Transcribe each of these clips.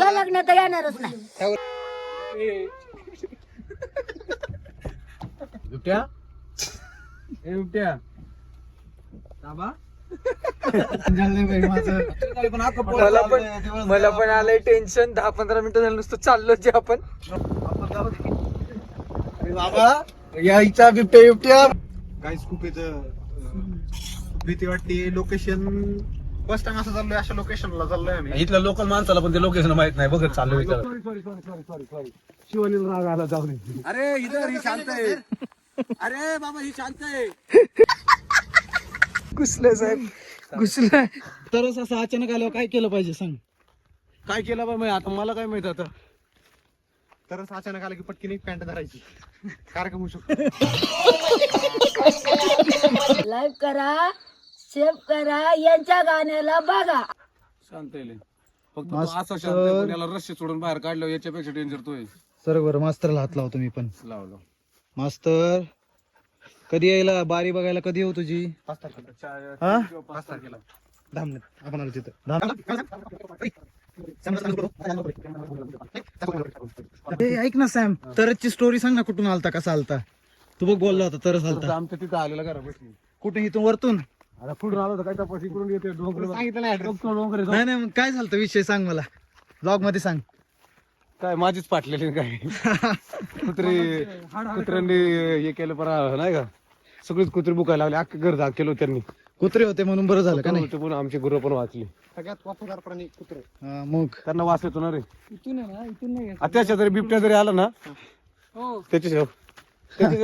तुझं लग्न तर येणारच नाही. बिबट्या ए बिबट्या बाबा मला पण आलंय टेन्शन. 10-15 मिनिटं झालं नुसतं चाललो जे आपण. बाबा यायचा बिबट्या काय खूप इथं भीती वाटते. लोकेशन फर्स्ट टाइम असं चाललोय, अशा लोकेशनला चाललोय आम्ही. इथल्या लोकल माणसाला पण ते लोकेशन माहित नाही बघत चालू विचार. शिवानीला राग आला जाऊन. अरे इधर ही शांत आहे. अरे बाबा ही शांत आहे. घुसलंय साहेब, घुसलंय. तरच असं अचानक आल्यावर काय केलं पाहिजे सांग. काय केलं बा आता मला काय माहित. आता तरच अचानक आलं की पटकीने पॅन्ट धरायची. कार्यक्रम होऊ शकतो. लाईक करा, सेव्ह करा, यांच्या गाण्याला बघा. शांत आहे फक्त तो असा शांत आहे, पण याला रस्ते सोडून बाहेर काढलं याच्यापेक्षा डेंजर तो आहे. सर बरं मास्तरला हात लावतो मी पण. लावलं मास्तर कधी यायला बारी बघायला कधी येऊ तुझी? 5 तारखेला 10 मिनिट आपण आलो तिथं. ऐक ना सॅम, तरची स्टोरी सांग ना. कुठून आलता, कसा आलता? तू बघ बोलला होता तरच आलता. आमच्या तिथं आलेला घरा बसली. कुठे इथून वरतून? अरे पुढून आलो होतं काय तपास इकडून येते डोंगर सांगितलं नाही address. डोंगर नाही नाही, मग काय झालं विषय सांग मला. ब्लॉग मध्ये सांग. काय माझीच पाटलेली काय कुत्र्यांनी हे केलं पण नाही का. सगळीच कुत्री बुकायला लागली. अख्खं घर केलं त्यांनी. कुत्रे होते म्हणून बरं झालं का नाही? होते पण आमची गुरं पण वाचली. सगळ्यात वफादार प्राणी कुत्रे. मग त्यांना वास येतो ना रे. इथून आहे ना, इथून नाही. त्याच्या जरी बिबट्या जरी आला ना, हो, त्याच्या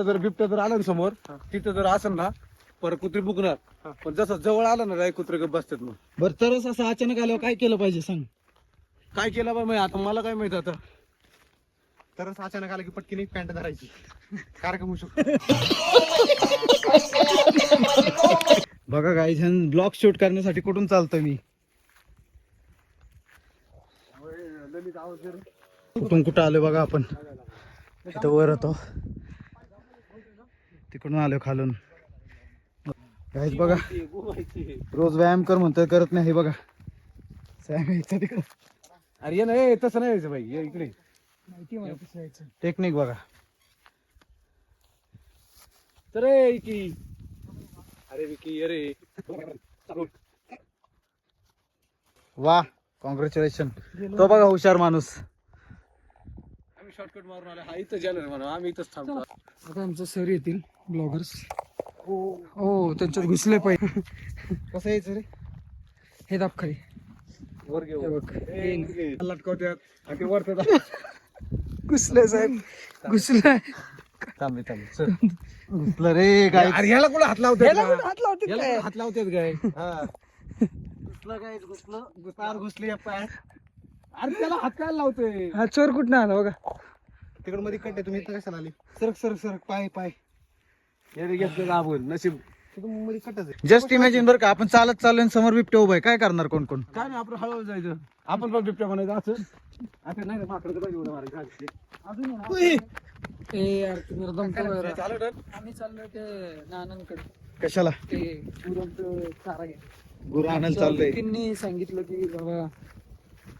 जर बिबट्या जर आला ना समोर, तिथं जर असेल ना परत कुत्री बुकणार. पण जसं जवळ आलं ना कुत्रे गप बसतात. मग बरं तरच असं अचानक आल्यावर काय केलं पाहिजे सांग. काय केलं बा मी आता मला काय माहित. आता तरच अचानक आलं की पटकीने पॅन्ट धरायची. कार्यक्रम होऊ शकतो. बघा गाईज, ब्लॉग शूट करण्यासाठी कुठून चालतोय मी. कुठून कुठं आलोय बघा आपण. इथं वर होतो, तिकडून आलो खालून. गाईज बघा, रोज व्यायाम कर म्हणतोय, करत नाही. हे बघा सॅम इथं तिकडं. अरे ये नाही तसं नाही यायचं भाई. ये इकडे टेक्निक बघा. तर रे की अरे विकी अरे वा, कॉंग्रॅच्युलेशन. तो बघा हुशार माणूस. आम्ही शॉर्टकट मारून आलो. हा इथं जाणार म्हणून आम्ही इथंच थांबतो. आता आमचं सर येतील ब्लॉगर्स. हो, त्यांच्यात घुसले पाहिजे. कसं यायचं रे? हे दाब खाली. वर घेऊ हे बघ, हे लटकवत्यात आणि ते वरत घुसलंय साहेब, घुसलंय. थांबे थांबे. घुसलं रे काय? अरे ह्याला कुठं हात लावतात ह्याला का? कुठं हात लावतील ह्याला काय? कुठं हात लावतात काय? घुसलं काय? घुसलं घुसली पॅन्ट. अरे त्याला हात काय लावतोय? हा चोर कुठं आला बघा. तिकडे मध्ये कट्टे. तुम्ही इथं कशाला आली? सरक सरक सरक. पाय पाय. याने घेतलं दाबून नशीब. मध्ये कट्टच आहे. जस्ट इमॅजिन बरं का, आपण चालत चाललोय आणि समोर बिबट्या उभा आहे. काय करणार कोण कोण? काय नाही आपण हळूहळू जायचं. आपण पण बिबट्या म्हणायचं असं. आता नाही रे माकडं पाहिजे उड्या मारायची. अजून आहे ना? ए यार, तुम्ही दमतो बरं. चालू ठेव. आम्ही चाललोय ते नानांकडे. कशाला? ते गुरांचं चारा घ्या. गुरु आणायला चाललंय. त्यांनी सांगितलं की बाबा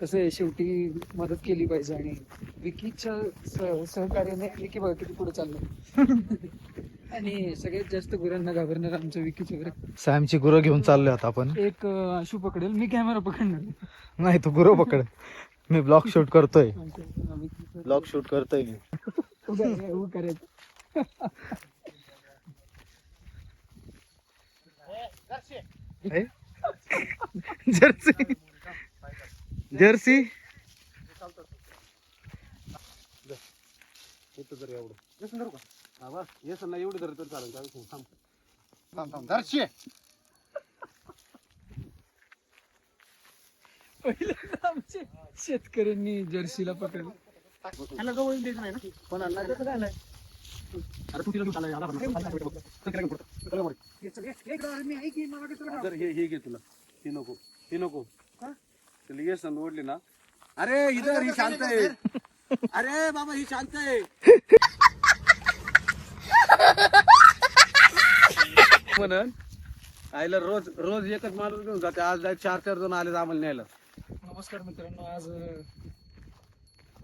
कसं आहे, शेवटी मदत केली पाहिजे. आणि विकीच्या सहकार्याने विकी बघा किती पुढे चाललं. आणि सगळ्यात जास्त गुरांना घाबरणार आमच्या विकीचे गुरं. सॅमची गुरं घेऊन चाललोय आता आपण. एक आशू पकडेल, मी कॅमेरा पकडणार. नाही, तू गुरं पकड. मी ब्लॉग शूट करतोय. विकीचं ब्लॉग शूट करतोय मी. उभं करायचं. Jersey Jersey. इथं तर एवढं येसन धरू का? हा बस येसन ना एवढी धर तर चालेल. थांब थांब थांब. जर्सी पहिल्यांदा आमच्या शेतकऱ्यांनी जर्सीला पकडलं. त्याला जवळ द्यायचं नाही ना. पण अण्णा कसं काय नाही? अरे तू तिला तू चालाय आला पण जर हे घे तुला. ही नको ही नको. तुला येसन ओढली ना. अरे इधर ही शांत आहे. अरे बाबा ही शांत आहे. म्हणून आईला रोज रोज एकच माणूस घेऊन जाते. आज 4-4 जण आले आम्हाला न्यायला. नमस्कार मित्रांनो, आज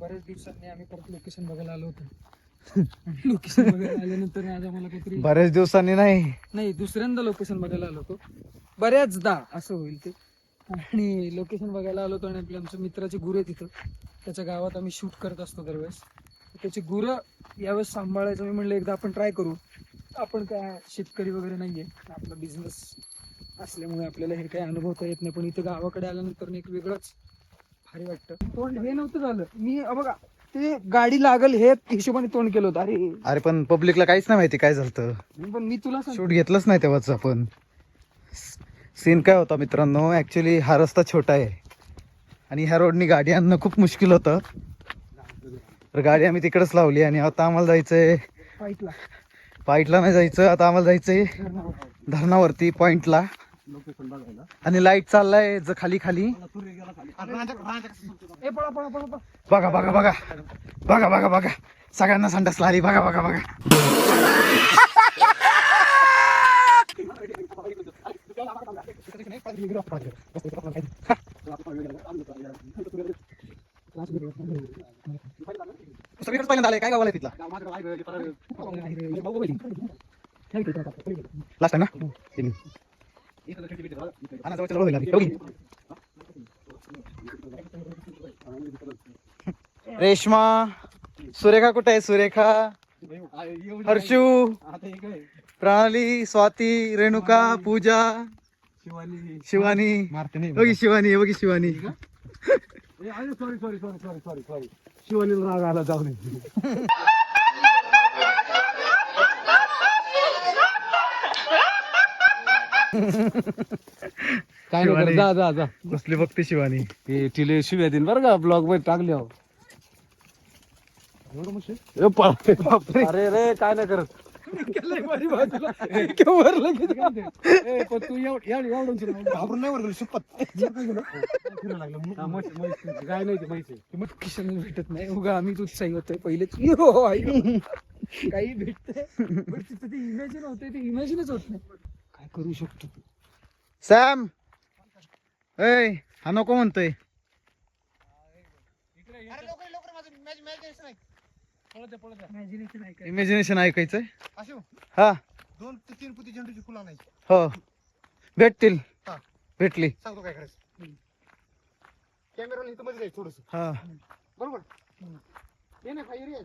बऱ्याच दिवसांनी आम्ही परत लोकेशन बघायला आलो होतो. लोकेशन बघायला आल्यानंतर आज आम्हाला काहीतरी बऱ्याच दिवसांनी नाही दुसऱ्यांदा लोकेशन बघायला आलो होतो. बऱ्याचदा असं होईल ते. आणि लोकेशन बघायला आलो होतो आणि आपल्या आमच्या मित्राची गुरं तिथं त्याच्या गावात आम्ही शूट करत असतो दरवेळेस. त्याची गुरं यावेळेस सांभाळायचं मी म्हणलं एकदा आपण ट्राय करू. आपण काय शेतकरी वगैरे नाहीये, आपला बिझनेस असल्यामुळे आपल्याला हे काही अनुभवता येत नाही. पण इथं गावाकडे आल्यानंतर एक वेगळंच भारी वाटतं. तोंड हे नव्हतं झालं, मी बघा ते गाडी लागल हे हिशोबाने तोंड केलं होतं. अरे पण पब्लिकला काहीच नाही माहिती काय झालं. पण मी तुला शूट घेतलंच नाही तेव्हाच आपण. सीन काय होता मित्रांनो, ऍक्च्युली हा रस्ता छोटा आहे आणि ह्या रोडनी गाडी आणणं खूप मुश्किल होतं. तर गाडी आम्ही तिकडेच लावली आणि आता आम्हाला जायचंय पाईटला नाही जायचं, आता आम्हाला जायचंय धरणावरती पॉइंटला. आणि लाईट चाललाय खाली खाली. बघा बघा बघा बघा बघा बघा सगळ्यांना संडासला आली. बघा बघा बघा सगळीकडे पहिल्यांदा आलंय. काय गावाला तिथला लास्ट टाइम ना. रेश्मा सुरेखा कुठे आहे? सुरेखा, हर्षू, प्रणाली, स्वाती, रेणुका, पूजा, शिवानी. बघी शिवानी, बघी शिवानी. सॉरी शिवानीला राग आला जाऊन. काय नाही जा जा जा बसली बघते शिवानी. ते तिले शिव्या देईन बरं का ब्लॉग मध्ये टाकले. अरे रे काय नाही करत. घाबरून नाही वर शपथ. काय नाही माहिती किशन भेटत नाही उगा आम्ही उत्साही होतोय पहिलेच. काही भेटतंय पण तिथं ते इमॅजिन होतंय, ते इमॅजिनच होत नाही. काय करू शकतो सॅम? ऐ हा नको म्हणतोय. इमॅजिनेशन ऐकायचंय. हा 2 ते 3 पुती झेंडूची फुलं आणायची. हो भेटतील. हा. भेटली. सांगतो काय करायचं. कॅमेरा इथं मध्ये जायचं थोडस. हा बरोबर. हे ना काही एरिया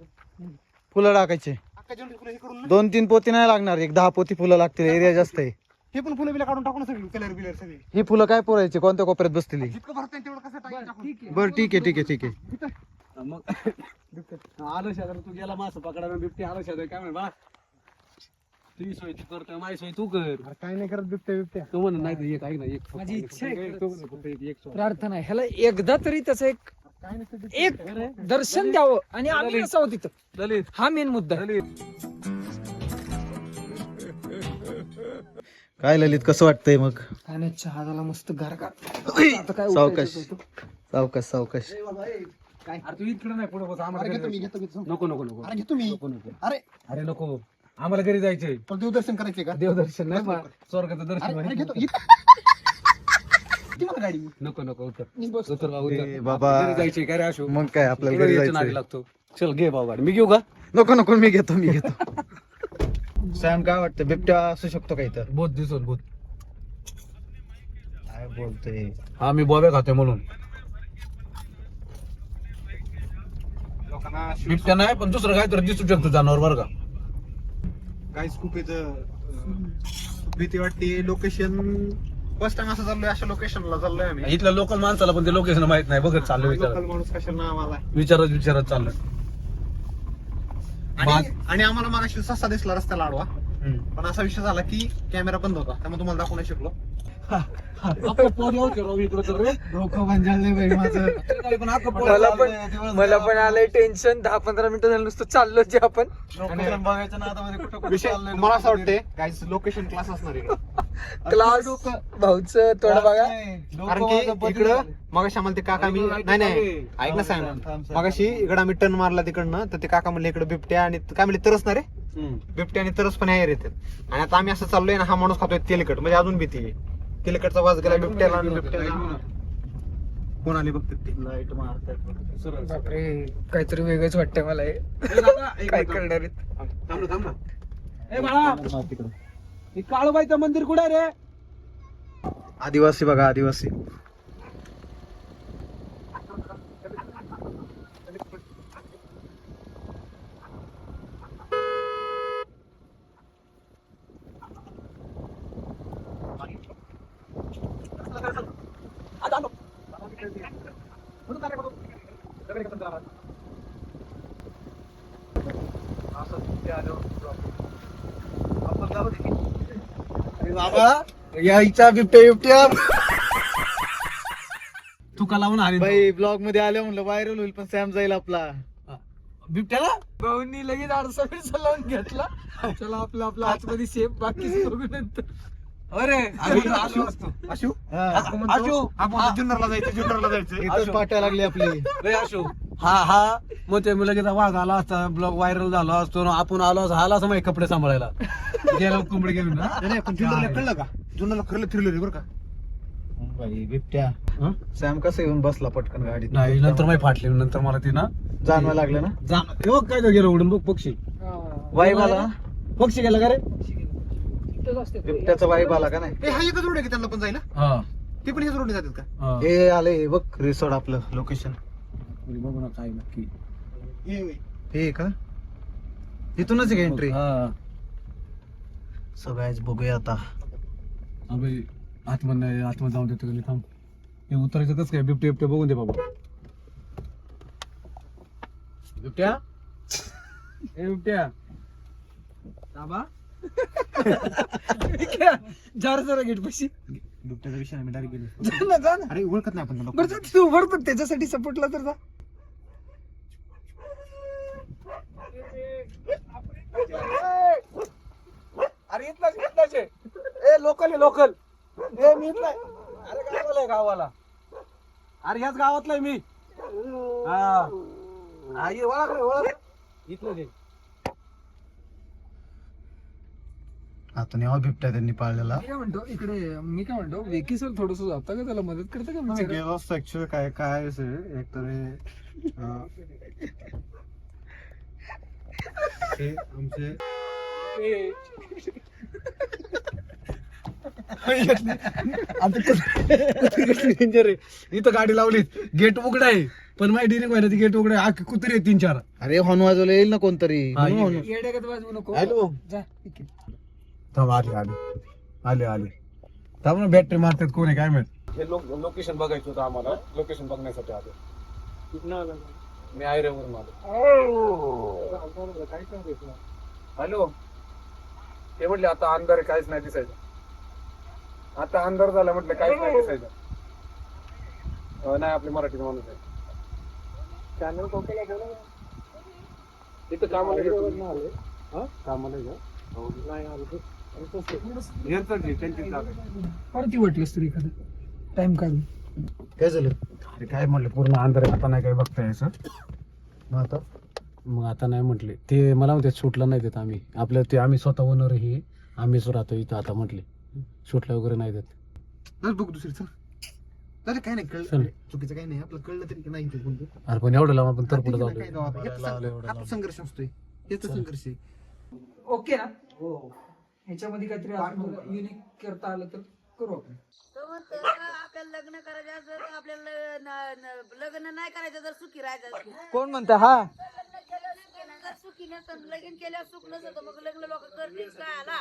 फुलं टाकायचे. अख्खा झेंडूची फुलं हे करून ना 2-3 पोती नाही लागणार, 10 पोती फुलं लागतील. एरिया जास्त आहे. हे पण फुलं बिलं काढून टाकून सगळी कलर बिलर सगळी. ही फुलं काय पुरायची? कोणत्या कोपऱ्यात बसतील? जितकं भरतं तेवढं कसं टाकायचं. बरं ठीक आहे ठीक आहे ठीक आहे. मग आलो शेजार तू गेला मास पकडायला बिबटी. आलो शेजार काय म्हणे बा तुझी सोय तू करतोय माझी सोय तू कर. काय नाही करत बिबट्या बिबट्या. तू म्हण नाही तर एक ऐक ना एक माझी इच्छा आहे तू म्हण फक्त एक सोय. प्रार्थना आहे ह्याला एकदा तरी त्याचं एक दर्शन द्यावं आणि आम्ही असावं तिथं. दलित हा मेन मुद्दा आहे. काय ललित कसं वाटतंय मग? काय नाही चहा झाला मस्त गारगार. आता काय सावकाश उठायचं होतं. सावकाश सावकाश. अरे तू इकडे नाही पुढे बस अरे आम्हाला घेतो घरी मी जायचंय. घेतो घेतो. नको नको नको अरे घेतो मी. नको नको अरे अरे नको आम्हाला घरी जायचंय. पण देवदर्शन करायचे का? देवदर्शन नाही बा, स्वर्गाचं दर्शन अरे व्हायचं. घेतो. किती मला गाडी. नको नको उतर मी बस. उतर बा, ए उतर. बाबा. घरी जायचंय काय रे आशू? मग काय आपल्याला तुला घरी यायचं नादी जायचंय. लागतो. चल घे बाबा गाडी. मी घेऊ का? नको नको मी घेतो मी घेतो. सॅम काय वाटतं बिबट्या असू शकतो का इथं? बोध दिसून बोध. काय बोलतोय? हा मी बॉब्या खातोय म्हणून. लोकांना बिबट्या नाही पण दुसरं काय तर दिसू शकतो जनावर बरं का. गाईस खूप इथं भीती वाटते. लोकेशन फर्स्ट टाइम असं चाललोय, अशा लोकेशनला चाललोय आम्ही. इथल्या लोकल माणसाला पण ते लोकेशन माहित नाही. बघत चाललं लोकल विचारत माणूस कशाला आम्हाला. विचारत चाललं. आणि आम्हाला मागाशी ससा दिसला रस्त्याला आडवा, पण असा विषय झाला की कॅमेरा बंद होता, त्यामुळे तुम्हाला दाखवू नाही शकलो. मला पण आलंय टेन्शन. 10-15 मिनिटं झालं नुसतं चाललो जे आपण. विषय मला असं वाटतंय गाईस लोकेशन क्लास असणार आहे. क्लास भाऊच थोडं बघा. कारण की इकडं मगाशी आम्हाला ते काका मी नाही ऐक ना सांग. मगाशी इकडं आम्ही टर्न मारला तिकडनं, तर ते काका म्हणले इकडे बिबट्या आणि काय म्हणले तरसणार आहे. बिबट्या आणि तरस पण यायला येतात. आणि आता आम्ही असं चाललोय ना, हा माणूस खातोय तेलकट, म्हणजे अजून भीती आहे. तेलकटचा वाज गेला बिबट्याला आणि बिबट्याला कोण आले बघतात ते. लाईट मारतात. सरळ बापरे काहीतरी वेगळंच वाटतंय मला हे. काय करणार आहेत? थांब ना. ए बाळा, हे काळूबाईचं मंदिर कुठे रे? आदिवासी बघा, आदिवासी. बाबा यायचा बिबट्या तुका लावून आली भाई ब्लॉग मध्ये आले म्हणलं व्हायरल होईल, पण सॅम जाईल आपला. बिबट्याला. भाऊंनी लगेच आरसा बिरसा लावून घेतला. चला आपला आपला आतमध्ये सेफ, बाकी बघू नंतर. अरे आशू जुन्नरला जायचं इथंच पाट्या लागली आपली. रे आशू. हा मग ते लगेच वाघ आला असता, ब्लॉग व्हायरल झाला असतो, आपण आलो असं आला असं माझे कपडे सांभाळायला गेला कोंबडी घेऊन ना. कळलं का जुन्नरला खरं फिरलो रे बरं का. भाई बिबट्या. सॅम कसं येऊन बसला पटकन गाडीत. नाही नंतर माझी फाटली, नंतर मला ती ना जाणवायला लागलं ना. बघ काय गेलं उडून बघ पक्षी. वाईब आला. पक्षी गेला का रे? तिथंच असते ते. बिबट्याचा वाईब आला का नाही. ए, हा एकच रोड आहे की त्यांना पण जायला. हा ते पण हेच रोडने जातात का. हा. हे आले हे बघ रिसॉर्ट आपलं लोकेशन. बघू ना काय नक्की. हे का इथूनच आहे का एंट्री. हा सो गाईज बघूया आता. अबे आतमध्ये जाऊन देतो का थांब. हे उतरायचं कसं काय? बिबटे बघून दे बाबा. बिबट्या ए बिबट्या बाबा. जार जरा गेट पशी. बिबट्याचा विषय आम्ही डायरेक्ट गेलो. जा ना, जा ना. अरे ओळखत नाही आपण त्याला. बरं जा, तू उभं त्याच्यासाठी सपोर्टला तर जा. अरे इथलाच ए लोकल ए मी इथला अरे गावाला अरे ह्याच गावातला मी. हा ये ओळख इथलं जे. आता यावा बिबट्या त्यांनी पाळलेला. मी काय म्हणतो वेकी सर थोडस जाता का, त्याला मदत करता का बिचारा? गेलो असतो ऍक्च्युअली काय एक तर आमचे इथं गाडी लावली, गेट उघडा आहे, पण माझी डिरिंग व्हायला ती गेट उघडा आहे. कुत्रे 3-4. अरे हॉर्न वाजवलं येईल ना कोणतरी. हा, ये. म्हणून येड्यागत वाजवू नको. हॅलो. जा ठीक आहे. थांब आले थांब ना. बॅटरी मारतात कोण आहे काय माहित. हे लोकेशन बघायचं होतं आम्हाला. लोकेशन बघण्यासाठी आलो. मी आयरेवरून आलो. हॅलो. ते म्हटले आता अंधार आहे, काहीच नाही दिसायचं. आता अंधार झाला म्हटलं, काहीच नाही दिसायचं. नाही आपले मराठी माणूस आहे. चॅनल कोणत्याला बोला. तिथं कामाला गेलो. कामाला गेलो नाही आलो. परत वाटलंस तरी एखादं टाइम काढून. काय झालं. अरे काय म्हटलं पूर्ण अंधार आहे, आता नाही काय बघता यायचं. मग आता नाही म्हटले ते. मला म्हणते शूटला नाही देत आम्ही. आपल्या ते आम्ही स्वतः ओनर ही आम्हीच राहतो इथं. आता म्हटले शूटला वगैरे नाही देत. बघ दुसरी चल. अरे काय नाही चल. कळलं, चुकीचं काही नाही. आपलं कळलं तरी नाही ते कोणतं. अरे पण एवढं लांब आपण तर पुढे काय जाऊ. जाऊ आपण. आपला संघर्ष असतोय. हेच संघर्ष आहे. ओके ना. हो. ह्याच्यामध्ये काहीतरी युनिक करता आलं तर करू आपण. तो म्हणतो आपल्याला लग्न करायचं असेल तर आपल्याला लग्न नाही करायचं तर सुखी राहायचं असतं. कोण म्हणता? हा लग्न केलं तर सुखी नसतं, लगीन केल्यावर सुख नसतं, मग लग्न लोक करतील काय आला.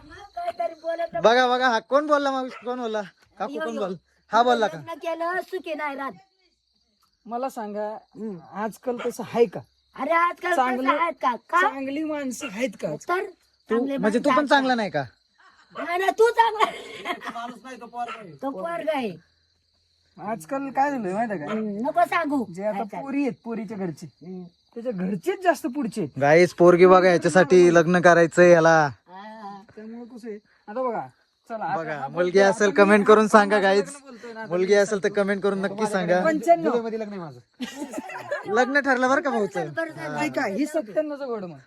मग काहीतरी बोलत बघा हा कोण बोलला. मग कोण बोलला. काकू कोण बोल. हा बोलला का. लग्न केलं सुखी नाही राहत. मला सांगा, आजकाल तसं आहे का? अरे आजकाल चांगलं- तसं आहेत का का चांगली माणसं आहेत का? तर चांगले म्हणजे तू पण माणसं चांगला नाही का. नाही ना, तू चांगला तो पोरगा आहे. आजकाल काय झालंय माहिती का? नको सांगू. जे आता पोरी आहेत, पोरीच्या घरचे, त्याच्या घरचेच जास्त पुढचे आहेत. गाईस पोरगी बघा ह्याच्यासाठी लग्न करायचंय याला. हा. त्यामुळे कसं आहे, आता बघा चला आता बघा आपण- मुलगी असेल कमेंट करून सांगा गाईज. लग्न बोलतोय ना, मुलगी असेल तर कमेंट करून नक्की सांगा. 95. मध्ये लग्न आहे माझं. लग्न ठरलं बरं का भाऊचं. बरं झालं. काय काय ही 97चं घड मग.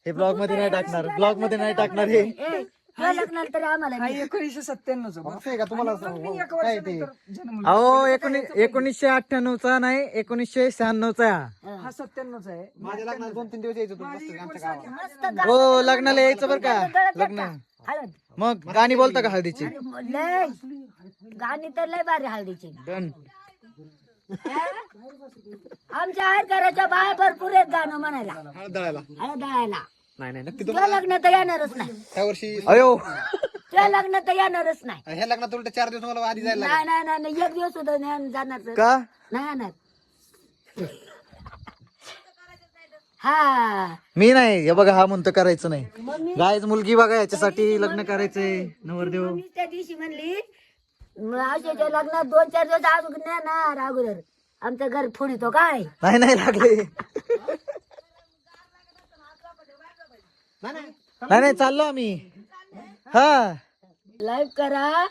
हे ब्लॉग मध्ये नाही टाकणार. ब्लॉग मध्ये नाही टाकणार हे. ए, तुझ्या लग्नाला तरी आम्हाला हा दे. 1997 चा असं आहे का तुम्हाला आणि मग मी 1 काय ते वर्षानंतर जन्मलो. अहो 1998चा नाही 1996चा. हा 97 चा आहे. माझ्या लग्नाला 2-3 दिवस यायचं होतं मस्त आमच्या गावाला. मस्त गाणं हो म्हणून लग्नाला यायचं बरं का गळत लग्न का? हळद. मग गाणी बोलता का हळदीची आणि लय गाणी तर लय भारी हळदीची. डन. आमच्या आहेर घराच्या बाया भरपूर आहेत गाणं म्हणायला हळद दळायला हळद दळायला. नाही नाही नक्की तुझ्या लग्न तर येणारच नाही. त्या वर्षी अयो तुझ्या लग्न तर येणारच नाही. ह्या लग्नात उलट 4 दिवस मला आधी जायला नाही नाही नाही नाही. एक दिवस सुद्धा नाही जाणार तर. का नाही येणार. हा मी नाही हे बघा हा म्हणतो करायचं नाही गायच मुलगी बघा याच्यासाठी लग्न करायचंय नवरदेव मी त्या दिवशी म्हणली आशेच्या लग्नात 2-4 दिवस अजून नेणार अगोदर आमचं घर फोडितो काय. नाही नाही लागले नाही नाही चाललो आम्ही हा. लाईव्ह करा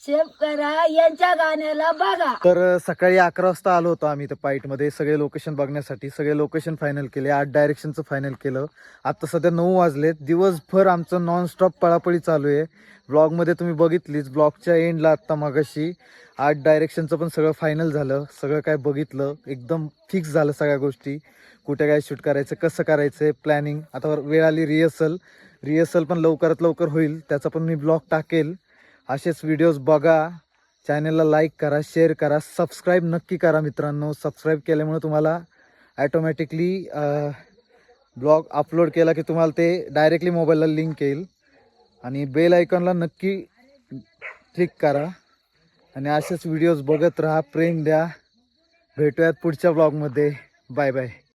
सेव्ह करा यांच्या गाण्याला बघा. तर सकाळी 11 वाजता आलो होतो आम्ही तर पाईट मध्ये सगळे लोकेशन बघण्यासाठी सगळे लोकेशन फायनल केले 8 डायरेक्शनचं फायनल केलं. आता सध्या 9 वाजलेत. दिवसभर आमचं नॉनस्टॉप पळापळी चालू आहे. ब्लॉग मध्ये तुम्ही बघितलीच ब्लॉगच्या एंडला आता मगाशी 8 डायरेक्शनचं पण सगळं फायनल झालं. सगळं काय बघितलं एकदम फिक्स झालं सगळ्या गोष्टी कुठे काय शूट करायचं कसं करायचं प्लॅनिंग. आता वेळ आली रिहर्सल पण लवकरात लवकर होईल त्याचा पण मी ब्लॉग टाकेल. असेच व्हिडिओज बघा. चॅनलला लाईक करा शेअर करा सबस्क्राईब नक्की करा मित्रांनो. सबस्क्राईब केल्यामुळे तुम्हाला ॲटोमॅटिकली ब्लॉग अपलोड केला की तुम्हाला ते डायरेक्टली मोबाईलला लिंक येईल. आणि बेल आयकॉनला नक्की क्लिक करा. आणि असेच व्हिडिओज बघत राहा प्रेम द्या. भेटूयात पुढच्या ब्लॉगमध्ये. Bye bye.